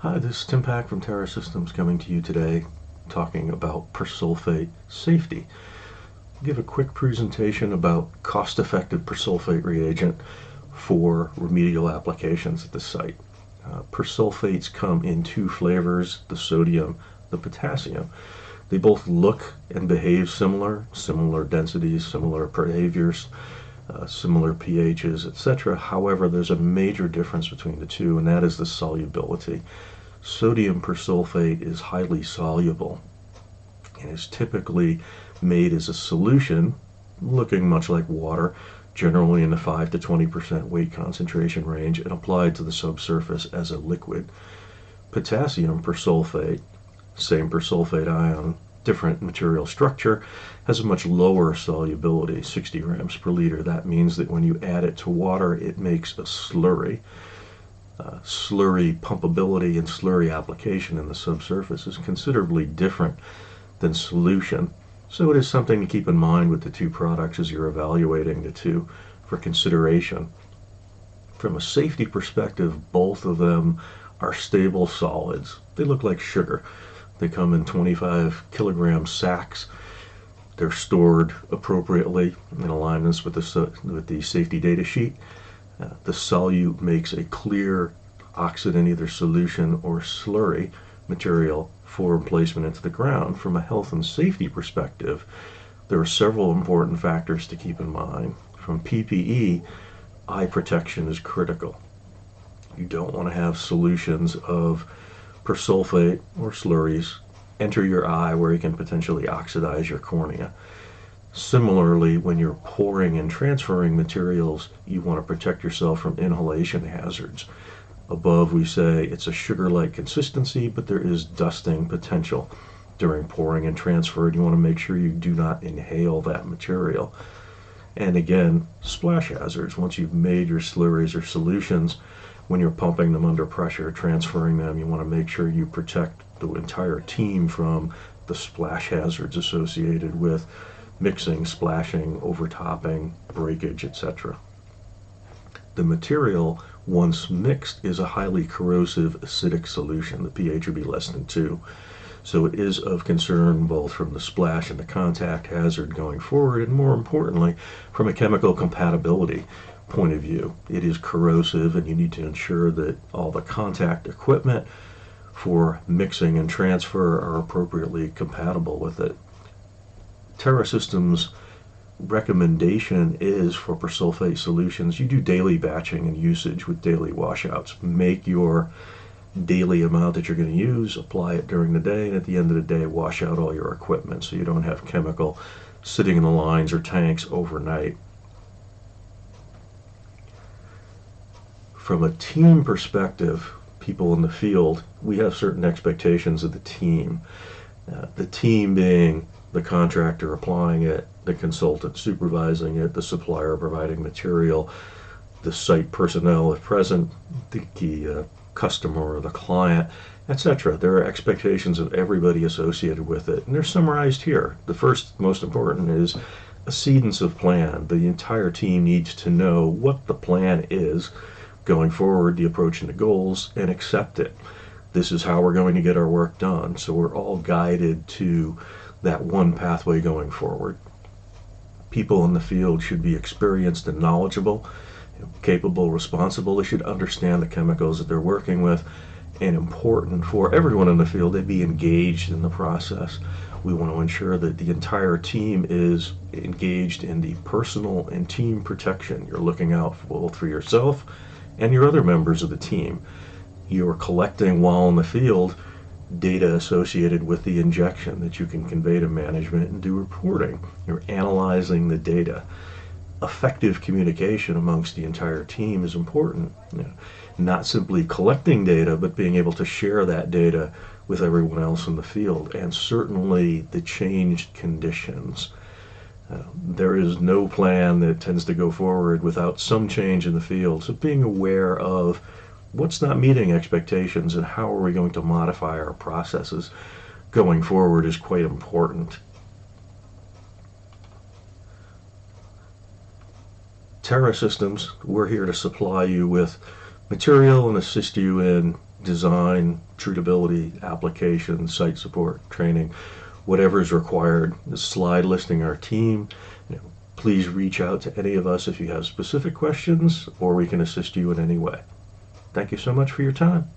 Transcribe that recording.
Hi, this is Tim Pack from Terra Systems coming to you today talking about persulfate safety. I'll give a quick presentation about cost-effective persulfate reagent for remedial applications at the site. Persulfates come in two flavors, the sodium, the potassium. They both look and behave similar densities, similar behaviors, similar pHs, etc. However, there's a major difference between the two, and that is the solubility. Sodium persulfate is highly soluble and is typically made as a solution looking much like water, generally in the 5 to 20% weight concentration range, and applied to the subsurface as a liquid. Potassium persulfate, same persulfate ion, different material structure, has a much lower solubility, 60 grams per liter. That means that when you add it to water, it makes a slurry. Slurry pumpability and slurry application in the subsurface is considerably different than solution. So it is something to keep in mind with the two products as you're evaluating the two for consideration. From a safety perspective, both of them are stable solids. They look like sugar. They come in 25 kilogram sacks. They're stored appropriately in alignments with the safety data sheet. The solute makes a clear oxidant, either solution or slurry material for placement into the ground. From a health and safety perspective, there are several important factors to keep in mind. From PPE, eye protection is critical. You don't want to have solutions of persulfate or slurries enter your eye where you can potentially oxidize your cornea. Similarly, when you're pouring and transferring materials, you want to protect yourself from inhalation hazards. Above, we say it's a sugar-like consistency, but there is dusting potential during pouring and transfer, and you want to make sure you do not inhale that material. And again, splash hazards. Once you've made your slurries or solutions, when you're pumping them under pressure, transferring them, you want to make sure you protect the entire team from the splash hazards associated with mixing, splashing, overtopping, breakage, etc. The material, once mixed, is a highly corrosive acidic solution. The pH would be less than 2. So it is of concern both from the splash and the contact hazard going forward, and more importantly, from a chemical compatibility point of view. It is corrosive, and you need to ensure that all the contact equipment for mixing and transfer are appropriately compatible with it. Terra Systems recommendation is for persulfate solutions, you do daily batching and usage with daily washouts. Make your daily amount that you're going to use, apply it during the day, and at the end of the day, wash out all your equipment so you don't have chemical sitting in the lines or tanks overnight. From a team perspective, people in the field, we have certain expectations of the team. The team being the contractor applying it, the consultant supervising it, the supplier providing material, the site personnel if present, the customer or the client, etc. There are expectations of everybody associated with it, and they're summarized here. The first, most important, is a cedence of plan. The entire team needs to know what the plan is going forward, the approach and the goals, and accept it. This is how we're going to get our work done. So we're all guided to that one pathway going forward. People in the field should be experienced and knowledgeable, capable, responsible. They should understand the chemicals that they're working with, and important for everyone in the field, they be engaged in the process. We want to ensure that the entire team is engaged in the personal and team protection. You're looking out both for yourself and your other members of the team. You're collecting while in the field data associated with the injection that you can convey to management and do reporting. You're analyzing the data. Effective communication amongst the entire team is important. Not simply collecting data, but being able to share that data with everyone else in the field, and certainly the changed conditions. There is no plan that tends to go forward without some change in the field. So being aware of what's not meeting expectations and how are we going to modify our processes going forward is quite important. Terra Systems, we're here to supply you with material and assist you in design, treatability, application, site support, training, whatever is required. The slide listing our team. Please reach out to any of us if you have specific questions, or we can assist you in any way. Thank you so much for your time.